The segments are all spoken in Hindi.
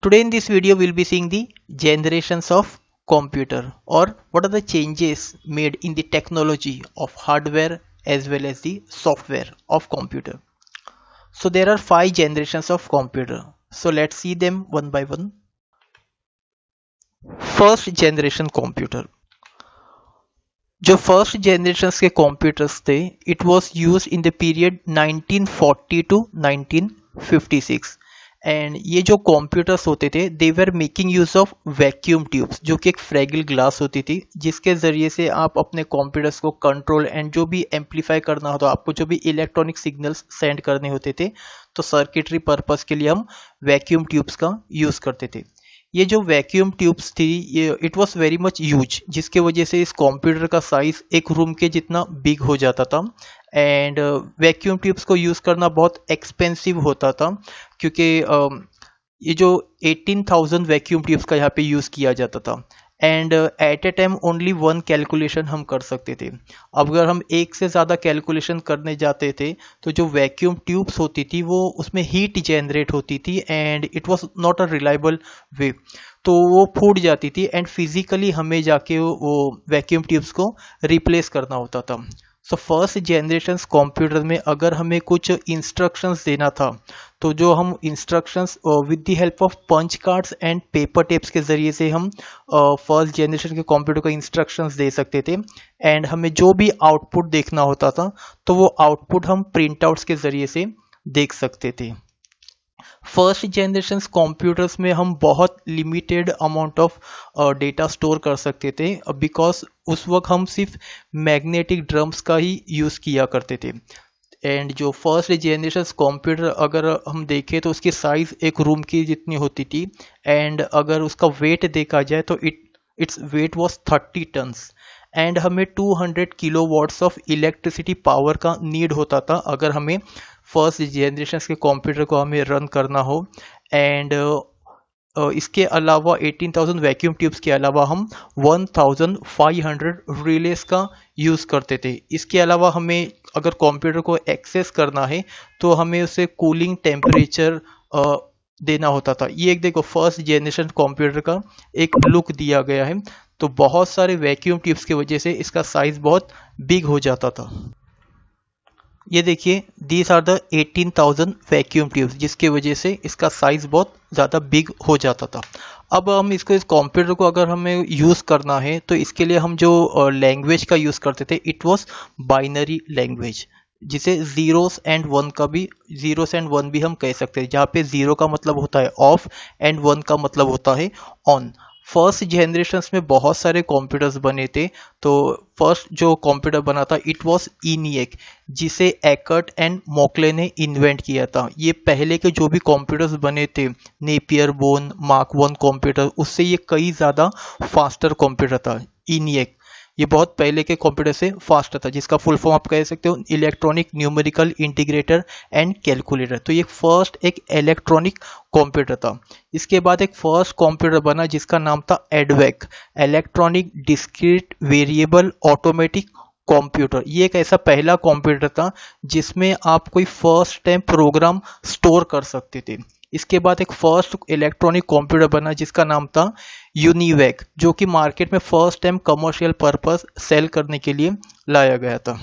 Today in this video we'll be seeing the generations of computer, or what are the changes made in the technology of hardware as well as the software of computer. So there are 5 generations of computer. So let's see them one by one. First generation computer. जो फर्स्ट जनरेशन के कंप्यूटर्स थे, it was use in the period 1940 to 1956. And ये जो कंप्यूटर्स होते थे, they were making use of vacuum tubes, जो कि एक फ्रेगल ग्लास होती थी, जिसके जरिए से आप अपने कंप्यूटर्स को कंट्रोल एंड जो भी एम्पलीफाई करना होता, आपको जो भी इलेक्ट्रॉनिक सिग्नल्स सेंड करने होते थे, तो सर्किटरी पर्पस के लिए हम वैक्यूम ट्यूब्स का यूज करते थे. ये जो वैक्यूम ट्यूब्स थी, ये it was very much use, जिसके वजह से इस कंप्यूटर का साइज एक रूम के जितना बिग हो जाता था. एंड वैक्यूम ट्यूब्स को यूज़ करना बहुत एक्सपेंसिव होता था, क्योंकि ये जो 18,000 वैक्यूम ट्यूब्स का यहाँ पे यूज़ किया जाता था. And at a time only one calculation हम कर सकते थे. अब अगर हम एक से ज़्यादा कैलकुलेशन करने जाते थे, तो जो वैक्यूम ट्यूब्स होती थी वो उसमें हीट जनरेट होती थी, and it was not a reliable way. तो वो फूट जाती थी, एंड फिजिकली हमें जाके वो वैक्यूम ट्यूब्स को रिप्लेस करना होता था. सो फर्स्ट जनरेशन कंप्यूटर में अगर हमें कुछ इंस्ट्रक्शंस देना था, तो जो हम instructions with the help of punch cards and paper tapes के ज़रिए से हम फर्स्ट जनरेशन के कंप्यूटर को इंस्ट्रक्शंस दे सकते थे. एंड हमें जो भी आउटपुट देखना होता था, तो वो आउटपुट हम प्रिंट आउट्स के ज़रिए से देख सकते थे. फर्स्ट जनरेशन कंप्यूटर्स में हम बहुत limited amount of data store कर सकते थे, बिकॉज उस वक्त हम सिर्फ मैग्नेटिक ड्रम्स का ही यूज़ किया करते थे. एंड जो फर्स्ट जनरेशन कंप्यूटर अगर हम देखें, तो उसकी साइज़ एक रूम की जितनी होती थी, एंड अगर उसका वेट देखा जाए तो its weight was 30 tons. And हमें 200 kilo watts of electricity power का नीड होता था अगर हमें फर्स्ट जनरेशन के कंप्यूटर को हमें रन करना हो. एंड इसके अलावा 18,000 वैक्यूम ट्यूब्स के अलावा हम 1,500 रिलेस का यूज़ करते थे. इसके अलावा हमें अगर कंप्यूटर को एक्सेस करना है, तो हमें उसे कूलिंग टेम्परेचर देना होता था. ये एक देखो फर्स्ट जनरेशन कंप्यूटर का एक लुक दिया गया है. तो बहुत सारे वैक्यूम ट्यूब्स की वजह से इसका साइज बहुत बिग हो जाता था. ये देखिए, these are the 18,000 vacuum tubes, जिसके वजह से इसका साइज बहुत ज़्यादा बिग हो जाता था. अब हम इसको इस कंप्यूटर को अगर हमें यूज़ करना है, तो इसके लिए हम जो लैंग्वेज का यूज़ करते थे, इट वाज बाइनरी लैंग्वेज, जिसे ज़ीरोस एंड वन भी हम कह सकते हैं, जहाँ पे ज़ीरो का मतलब होता है ऑफ एंड वन का मतलब होता है ऑन. फर्स्ट जनरेशन्स में बहुत सारे कंप्यूटर्स बने थे. तो फर्स्ट जो कंप्यूटर बना था, इट वाज ENIAC, जिसे एकर्ट एंड मोकले ने इन्वेंट किया था. ये पहले के जो भी कंप्यूटर्स बने थे, नेपियर बोन मार्क 1 कंप्यूटर, उससे ये कई ज़्यादा फास्टर कंप्यूटर था. ENIAC ये बहुत पहले के कंप्यूटर से फास्ट था, जिसका फुल फॉर्म आप कह सकते हो electronic numerical integrator and calculator. तो ये फर्स्ट एक इलेक्ट्रॉनिक कंप्यूटर था. इसके बाद एक फर्स्ट कंप्यूटर बना जिसका नाम था EDVAC, electronic discrete variable automatic computer. ये एक ऐसा पहला कंप्यूटर था जिसमें आप कोई फर्स्ट टाइम प्रोग्राम स्टोर कर सकते थे. इसके बाद एक फर्स्ट इलेक्ट्रॉनिक कंप्यूटर बना जिसका नाम था यूनिवैक, जो कि मार्केट में first time commercial purpose sale करने के लिए लाया गया था.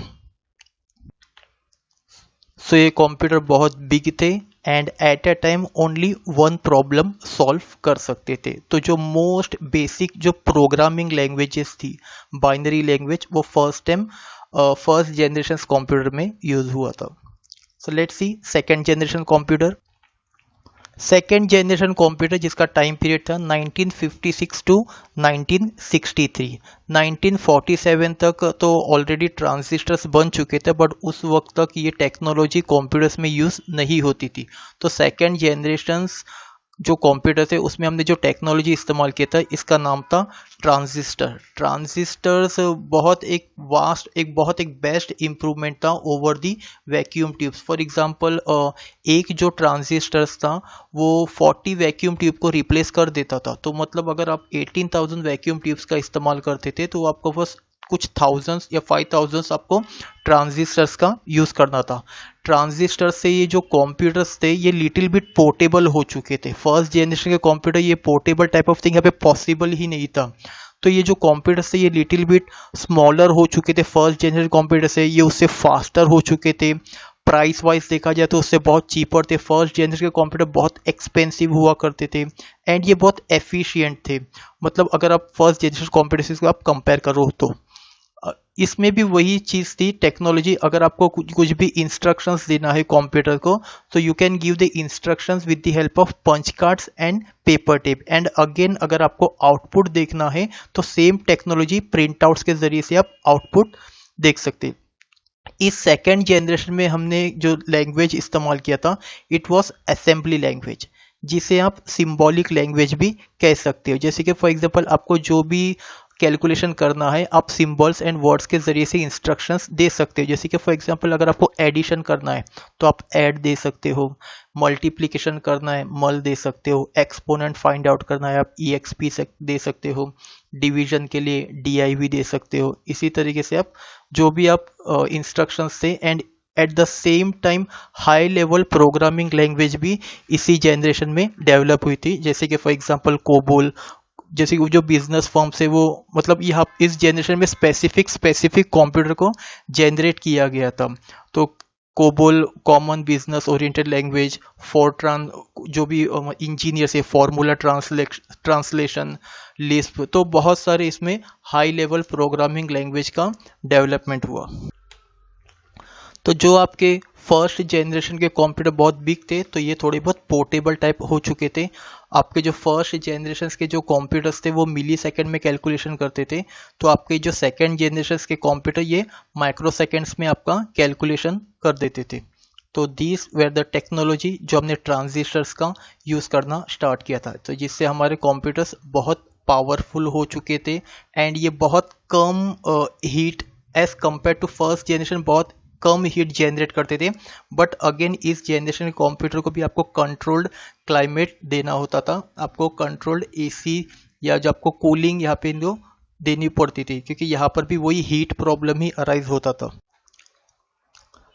सो ये कंप्यूटर बहुत बिग थे, and at a time only one problem solve कर सकते थे. तो जो मोस्ट बेसिक जो प्रोग्रामिंग लैंग्वेजेस थी, बाइनरी लैंग्वेज, वो first time first generation computer में यूज हुआ था. So let's see second generation computer. Second generation computer जिसका टाइम पीरियड था 1956 टू 1963. 1947 तक तो ऑलरेडी ट्रांजिस्टर्स बन चुके थे, बट उस वक्त तक ये टेक्नोलॉजी कंप्यूटर्स में यूज़ नहीं होती थी. तो सेकेंड जनरेशन जो कंप्यूटर थे, उसमें हमने जो टेक्नोलॉजी इस्तेमाल किया था, इसका नाम था ट्रांजिस्टर. ट्रांजिस्टर्स बहुत एक बेस्ट इम्प्रूवमेंट था over the vacuum tubes. For example, एक जो ट्रांजिस्टर्स था वो 40 वैक्यूम ट्यूब को रिप्लेस कर देता था. तो मतलब अगर आप 18,000 वैक्यूम ट्यूब्स का इस्तेमाल करते थे, तो आपको बस कुछ थाउजेंड्स या 5000 आपको ट्रांजिस्टर्स का यूज करना था। ट्रांजिस्टर से ये जो कंप्यूटर्स थे ये लिटिल बिट पोर्टेबल हो चुके थे। फर्स्ट जनरेशन के कंप्यूटर ये पोर्टेबल टाइप ऑफ थिंग यहाँ पे पॉसिबल ही नहीं था। तो ये जो कंप्यूटर्स थे ये लिटिल बिट स्मॉलर हो चुके थे फर्स्ट जनरेशन कंप्यूटर से, ये उससे फास्टर हो चुके थे। प्राइस वाइज देखा जाए तो उससे बहुत चीपर थे। फर्स्ट जनरेशन के कंप्यूटर बहुत एक्सपेंसिव हुआ करते थे एंड ये बहुत एफिशिएंट थे। मतलब अगर आप फर्स्ट जनरेशन कंप्यूटर से आप कंपेयर करो तो इसमें भी वही चीज़ थी टेक्नोलॉजी। अगर आपको कुछ भी इंस्ट्रक्शंस देना है कंप्यूटर को तो you can give the instructions with the help of punch cards and paper tape. And again अगर आपको आउटपुट देखना है तो सेम टेक्नोलॉजी प्रिंट आउट्स के जरिए से आप आउटपुट देख सकते हैं। इस सेकेंड जनरेशन में हमने जो लैंग्वेज इस्तेमाल किया था इट वॉज असेंबली लैंग्वेज, जिसे आप सिंबॉलिक लैंग्वेज भी कह सकते हो। जैसे कि फॉर एग्जांपल आपको जो भी कैलकुलेशन करना है आप सिंबल्स एंड वर्ड्स के जरिए से इंस्ट्रक्शंस दे सकते हो। जैसे कि फॉर एग्जांपल अगर आपको एडिशन करना है तो आप ऐड दे सकते हो, मल्टीप्लिकेशन करना है मल दे सकते हो, एक्सपोनेंट फाइंड आउट करना है आप EXP दे सकते हो, डिवीजन के लिए DIV दे सकते हो। इसी तरीके से आप जो भी आप इंस्ट्रक्शंस थे and at the same time high level programming language भी इसी जनरेशन में डेवलप हुई थी। जैसे कि फॉर एग्जांपल कोबोल, जैसे कि जो बिजनेस फॉर्म से वो मतलब यहाँ इस जनरेशन में स्पेसिफिक कंप्यूटर को जनरेट किया गया था। तो COBOL common business oriented language, Fortran जो भी इंजीनियर से फॉर्मूला ट्रांसलेशन, लिस्प, तो बहुत सारे इसमें हाई लेवल प्रोग्रामिंग लैंग्वेज का डेवलपमेंट हुआ। तो जो आपके फर्स्ट जनरेशन के कंप्यूटर बहुत बिग थे तो ये थोड़े बहुत पोर्टेबल टाइप हो चुके थे। आपके जो फर्स्ट जनरेशन के जो कंप्यूटर्स थे वो मिली सेकेंड में कैलकुलेशन करते थे, तो आपके जो सेकेंड जनरेशन के कंप्यूटर ये माइक्रो सेकेंड्स में आपका कैलकुलेशन कर देते थे। तो दिस वेर द टेक्नोलॉजी जो हमने ट्रांजिस्टर्स का यूज़ करना स्टार्ट किया था, तो जिससे हमारे कंप्यूटर्स बहुत पावरफुल हो चुके थे एंड ये बहुत कम heat as compare to first generation बहुत कम हीट जनरेट करते थे। बट अगेन इस जनरेशन के कंप्यूटर को भी आपको कंट्रोल्ड क्लाइमेट देना होता था, आपको कंट्रोल्ड AC या जो आपको कूलिंग यहाँ पे जो देनी पड़ती थी, क्योंकि यहाँ पर भी वही हीट प्रॉब्लम ही अराइज होता था।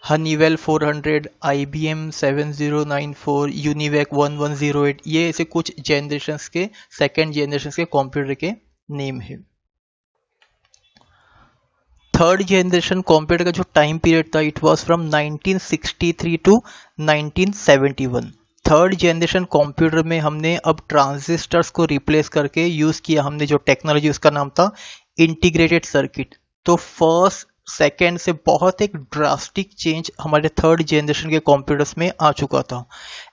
हनीवेल 400, IBM 7094, यूनिवेक 1108, ये ऐसे कुछ जनरेशन्स के सेकेंड जनरेशन के कंप्यूटर के नेम है। थर्ड जनरेशन कंप्यूटर का जो टाइम पीरियड था इट वाज फ्रॉम 1963 टू 1971। थर्ड जनरेशन कंप्यूटर में हमने अब ट्रांजिस्टर्स को रिप्लेस करके यूज़ किया हमने जो टेक्नोलॉजी, उसका नाम था इंटीग्रेटेड सर्किट। तो फर्स्ट सेकेंड से बहुत एक ड्रास्टिक चेंज हमारे थर्ड जनरेशन के कंप्यूटर्स में आ चुका था।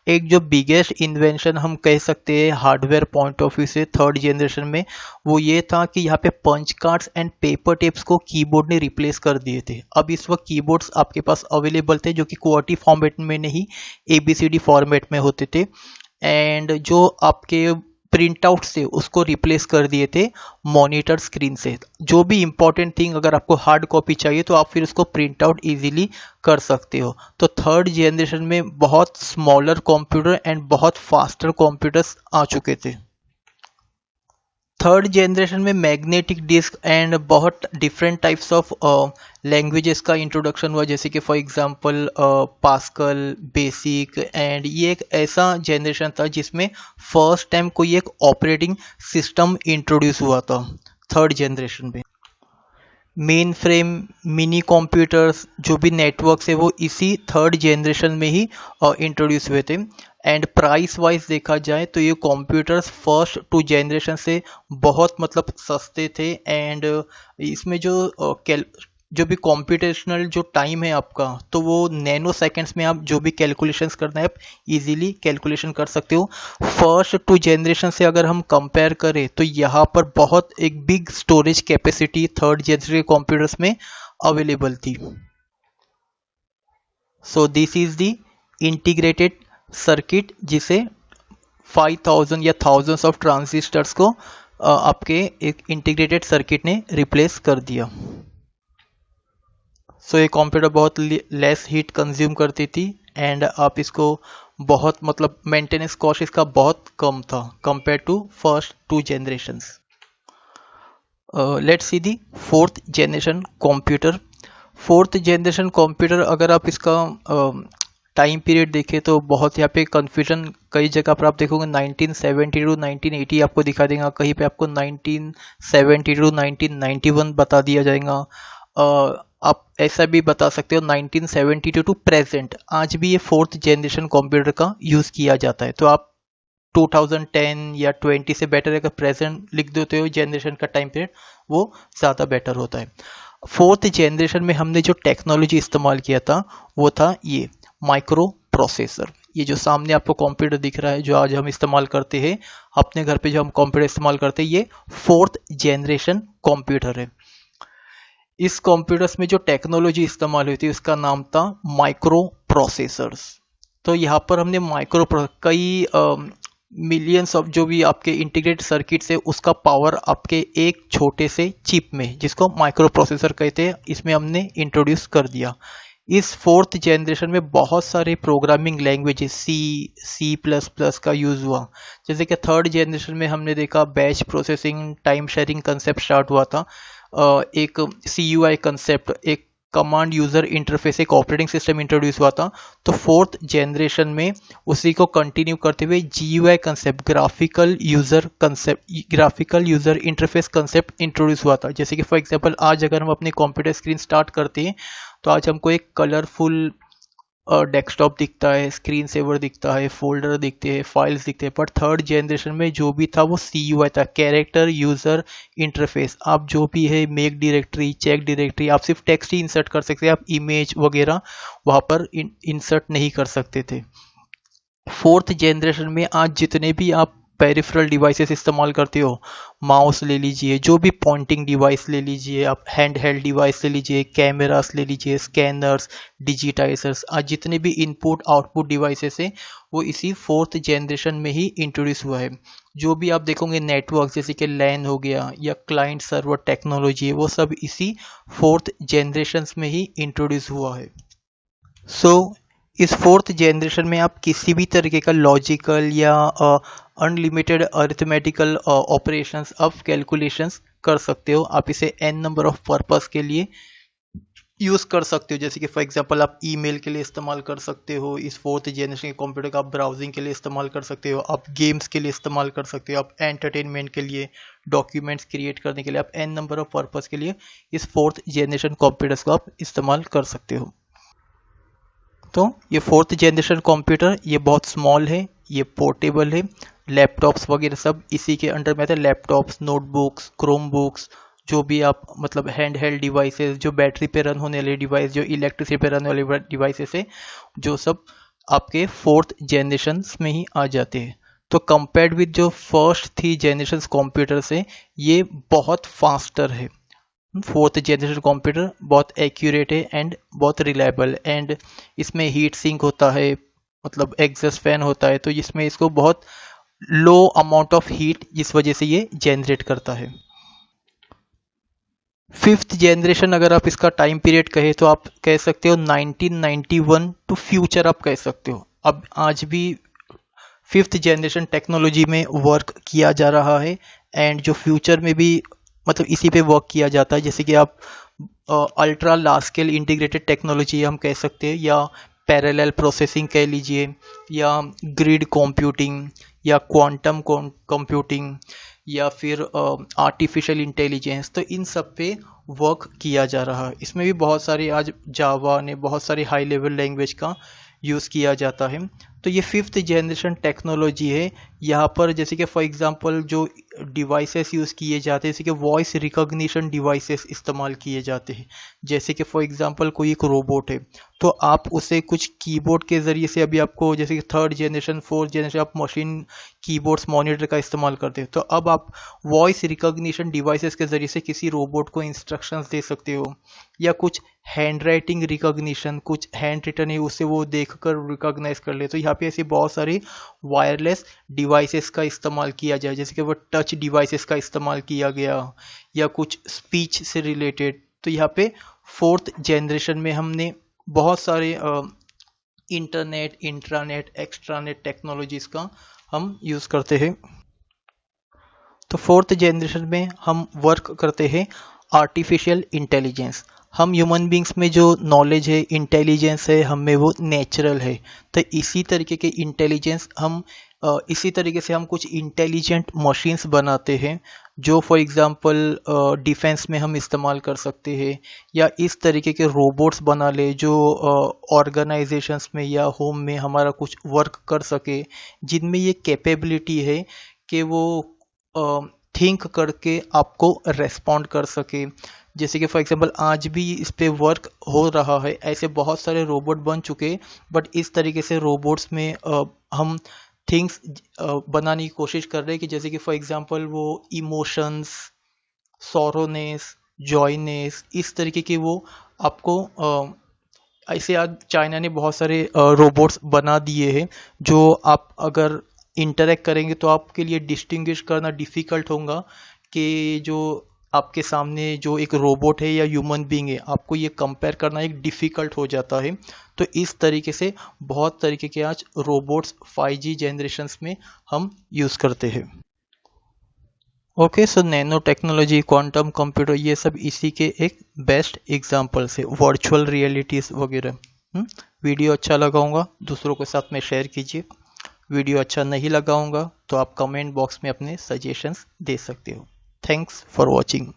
एक जो बिगेस्ट इन्वेंशन हम कह सकते हैं हार्डवेयर पॉइंट ऑफ व्यू से थर्ड जनरेशन में, वो ये था कि यहाँ पे punch cards and paper tapes को कीबोर्ड ने रिप्लेस कर दिए थे। अब इस वक्त कीबोर्ड्स आपके पास अवेलेबल थे जो कि QWERTY फॉर्मेट में नहीं ABCD फॉर्मेट में होते थे, एंड जो आपके प्रिंट आउट से उसको रिप्लेस कर दिए थे मॉनिटर स्क्रीन से। जो भी इंपॉर्टेंट थिंग अगर आपको हार्ड कॉपी चाहिए तो आप फिर उसको प्रिंट आउट इजीली कर सकते हो। तो थर्ड जनरेशन में बहुत स्मॉलर कंप्यूटर एंड बहुत फास्टर कंप्यूटर्स आ चुके थे। थर्ड जनरेशन में मैग्नेटिक डिस्क एंड बहुत डिफरेंट टाइप्स ऑफ लैंग्वेजेस का इंट्रोडक्शन हुआ, जैसे कि for example pascal, basic, and ये एक ऐसा जनरेशन था जिसमें फर्स्ट टाइम कोई एक ऑपरेटिंग सिस्टम इंट्रोड्यूस हुआ था थर्ड जनरेशन में। मेन फ्रेम, मिनी कंप्यूटर्स, जो भी नेटवर्क्स है वो इसी थर्ड जनरेशन में ही इंट्रोड्यूस हुए थे। एंड प्राइस वाइज देखा जाए तो ये कंप्यूटर्स फर्स्ट टू जनरेशन से बहुत मतलब सस्ते थे, एंड इसमें जो भी कंप्यूटेशनल जो टाइम है आपका तो वो नैनो सेकेंड्स में आप जो भी कैलकुलेशंस करना है आप इजीली कैलकुलेशन कर सकते हो। फर्स्ट टू जनरेशन से अगर हम कंपेयर करें तो यहाँ पर बहुत एक big storage capacity third generation computers में अवेलेबल थी। So this is the integrated circuit जिसे 5000 या थाउजेंड्स ऑफ ट्रांजिस्टर्स को आपके एक इंटीग्रेटेड सर्किट ने रिप्लेस कर दिया। सो ये कंप्यूटर बहुत लेस हीट कंज्यूम करती थी एंड आप इसको बहुत मतलब मेंटेनेंस कॉस्ट इसका बहुत कम था compare to first two generations. Let's see the fourth generation computer. Fourth generation computer अगर आप इसका टाइम पीरियड देखें तो बहुत यहाँ पे कंफ्यूजन कई जगह पर आप देखोगे 1970 टू 1980 आपको दिखा देगा, कहीं पे आपको 1970 टू 1991 बता दिया जाएगा। आप ऐसा भी बता सकते हो 1972 टू प्रेजेंट, आज भी ये फोर्थ जनरेशन कंप्यूटर का यूज़ किया जाता है। तो आप 2010 या 20 से बेटर अगर प्रेजेंट लिख देते हो जनरेशन का टाइम पीरियड, वो ज़्यादा बेटर होता है। फोर्थ जनरेशन में हमने जो टेक्नोलॉजी इस्तेमाल किया था वो था ये माइक्रो प्रोसेसर। ये जो सामने आपको कंप्यूटर दिख रहा है जो आज हम इस्तेमाल करते हैं अपने घर पे, जो हम कंप्यूटर इस्तेमाल करते हैं, ये फोर्थ जनरेशन कंप्यूटर है। इस कंप्यूटर्स में जो टेक्नोलॉजी इस्तेमाल हुई थी उसका नाम था माइक्रो प्रोसेसर्स। तो यहाँ पर हमने कई मिलियंस ऑफ जो भी आपके इंटीग्रेटेड सर्किट्स है उसका पावर आपके एक छोटे से चिप में, जिसको माइक्रो प्रोसेसर कहते हैं, इसमें हमने इंट्रोड्यूस कर दिया। इस फोर्थ जनरेशन में बहुत सारे programming languages C plus plus का यूज़ हुआ। जैसे कि थर्ड जनरेशन में हमने देखा batch processing, time sharing concept start हुआ था। एक CUI कंसेप्ट, एक कमांड यूजर इंटरफेस, एक ऑपरेटिंग सिस्टम इंट्रोड्यूस हुआ था। तो फोर्थ जनरेशन में उसी को कंटिन्यू करते हुए GUI concept, graphical user interface concept introduce हुआ था। जैसे कि फॉर एग्जांपल आज अगर हम अपनी कंप्यूटर स्क्रीन स्टार्ट करते हैं तो आज हमको एक कलरफुल डेस्कटॉप दिखता है, स्क्रीन सेवर दिखता है, फोल्डर दिखते हैं, फाइल्स दिखते हैं। पर थर्ड जनरेशन में जो भी था वो CUI था, कैरेक्टर यूजर इंटरफेस। आप जो भी है मेक डायरेक्टरी, चेक डायरेक्टरी, आप सिर्फ टेक्स्ट ही इंसर्ट कर सकते हैं, आप इमेज वगैरह वहाँ पर इंसर्ट नहीं कर सकते थे। फोर्थ जनरेशन में आज जितने भी आप पेरिफेरल डिवाइसेस इस्तेमाल करते हो, माउस ले लीजिए, जो भी पॉइंटिंग डिवाइस ले लीजिए, आप हैंड हेल्ड डिवाइस ले लीजिए, कैमरास ले लीजिए, स्कैनर्स, डिजिटाइजर्स, आज जितने भी इनपुट आउटपुट डिवाइसेस हैं वो इसी फोर्थ जनरेशन में ही इंट्रोड्यूस हुआ है। जो भी आप देखोगे नेटवर्क जैसे कि लैन हो गया या क्लाइंट सर्वर टेक्नोलॉजी है, वो सब इसी फोर्थ जनरेशन में ही इंट्रोड्यूस हुआ है। सो इस फोर्थ जनरेशन में आप किसी भी तरीके का लॉजिकल या unlimited arithmetical operations of calculations कर सकते हो। आप इसे n नंबर ऑफ पर्पस के लिए यूज़ कर सकते हो। जैसे कि फॉर एग्जांपल आप ईमेल के लिए इस्तेमाल कर सकते हो इस फोर्थ जनरेशन के कंप्यूटर का, आप ब्राउजिंग के लिए इस्तेमाल कर सकते हो, आप गेम्स के लिए इस्तेमाल कर सकते हो, आप एंटरटेनमेंट के लिए, डॉक्यूमेंट्स क्रिएट करने के लिए, आप n नंबर ऑफ पर्पस के लिए इस फोर्थ जनरेशन कंप्यूटर्स को आप इस्तेमाल कर सकते हो। तो ये फोर्थ जनरेशन कंप्यूटर ये बहुत स्मॉल है, ये पोर्टेबल है, लैपटॉप्स वगैरह सब इसी के अंडर में आते हैं। लैपटॉप्स, नोटबुक्स, क्रोम बुक्स, जो भी आप मतलब हैंड हेल्ड डिवाइसेस, जो बैटरी पे रन होने वाले डिवाइस, जो इलेक्ट्रिसिटी पे रन वाले डिवाइसेस है, जो सब आपके फोर्थ जनरेशन में ही आ जाते हैं। तो कंपेयर्ड विद जो फर्स्ट 3 जनरेशन कंप्यूटर से ये बहुत फास्टर है। फोर्थ जनरेशन कंप्यूटर बहुत एक्यूरेट है एंड बहुत रिलायबल, एंड इसमें हीट सिंक होता है, मतलब एग्जॉस्ट फैन होता है, तो इसमें इसको बहुत लो अमाउंट ऑफ हीट जिस वजह से ये जनरेट करता है। फिफ्थ जनरेशन अगर आप इसका टाइम पीरियड कहे तो आप कह सकते हो 1991 टू फ्यूचर आप कह सकते हो। अब आज भी फिफ्थ जनरेशन टेक्नोलॉजी में वर्क किया जा रहा है एंड जो फ्यूचर में भी मतलब इसी पे वर्क किया जाता है। जैसे कि आप ultra large scale integrated technology हम कह सकते हैं, या पैरेलल प्रोसेसिंग कह लीजिए, या ग्रिड कंप्यूटिंग, या क्वांटम कंप्यूटिंग, या फिर आर्टिफिशियल इंटेलिजेंस, तो इन सब पे वर्क किया जा रहा है। इसमें भी बहुत सारे आज जावा ने बहुत सारे हाई लेवल लैंग्वेज का यूज़ किया जाता है। तो ये फिफ्थ जनरेशन टेक्नोलॉजी है। यहाँ पर जैसे कि फॉर एग्जांपल जो डिवाइसेस यूज़ किए जाते हैं, जैसे कि वॉइस रिकॉग्निशन डिवाइसेस इस्तेमाल किए जाते हैं। जैसे कि फॉर एग्जांपल कोई एक रोबोट है तो आप उसे कुछ कीबोर्ड के ज़रिए से, अभी आपको जैसे कि थर्ड जनरेशन फोर्थ जनरेशन आप मशीन कीबोर्ड्स मॉनिटर का इस्तेमाल करते हो, तो अब आप वॉइस रिकॉग्निशन डिवाइसेस के ज़रिए से किसी रोबोट को इंस्ट्रक्शंस दे सकते हो, या कुछ हैंड राइटिंग रिकॉग्निशन, कुछ हैंड रिटन है उसे वो देखकर रिकॉग्नाइज कर ले। तो यहाँ पे ऐसे बहुत सारे वायरलेस डिवाइसेस का इस्तेमाल किया जाए, जैसे कि वो टच डिवाइसेस का इस्तेमाल किया गया, या कुछ स्पीच से रिलेटेड। तो यहाँ पे फोर्थ जनरेशन में हमने बहुत सारे इंटरनेट, इंट्रानेट, एक्स्ट्रानेट टेक्नोलॉजीज का हम यूज़ करते हैं। तो फोर्थ जनरेशन में हम वर्क करते हैं आर्टिफिशियल इंटेलिजेंस। हम ह्यूमन बींग्स में जो नॉलेज है, इंटेलिजेंस है, हम में वो नेचुरल है। तो इसी तरीके के इंटेलिजेंस हम इसी तरीके से हम कुछ इंटेलिजेंट मशीन्स बनाते हैं जो फॉर एग्जांपल डिफेंस में हम इस्तेमाल कर सकते हैं, या इस तरीके के रोबोट्स बना ले जो ऑर्गेनाइजेशंस में या होम में हमारा कुछ वर्क कर सके, जिनमें ये कैपेबिलिटी है कि वो थिंक करके आपको रेस्पॉन्ड कर सके। जैसे कि फॉर एग्जांपल आज भी इस पे वर्क हो रहा है, ऐसे बहुत सारे रोबोट बन चुके, बट इस तरीके से रोबोट्स में हम थिंग्स बनाने की कोशिश कर रहे हैं कि जैसे कि फॉर एग्जांपल वो इमोशंस, सॉरोनेस, जॉयनेस, इस तरीके के वो आपको ऐसे आज चाइना ने बहुत सारे रोबोट्स बना दिए हैं जो आप अगर इंटरेक्ट करेंगे तो आपके लिए डिस्टिंग्विश करना डिफ़िकल्ट होगा कि जो आपके सामने जो एक रोबोट है या ह्यूमन बीइंग है, आपको ये कंपेयर करना एक डिफ़िकल्ट हो जाता है। तो इस तरीके से बहुत तरीके के आज रोबोट्स 5G जनरेशन्स में हम यूज़ करते हैं। ओके, सो नैनो टेक्नोलॉजी, क्वांटम कंप्यूटर, ये सब इसी के एक बेस्ट एग्जांपल्स है, वर्चुअल रियलिटीज़ वगैरह। वीडियो अच्छा लगा होगा दूसरों के साथ में शेयर कीजिए। वीडियो अच्छा नहीं लगा होगा तो आप कमेंट बॉक्स में अपने सजेशंस दे सकते हो। Thanks for watching.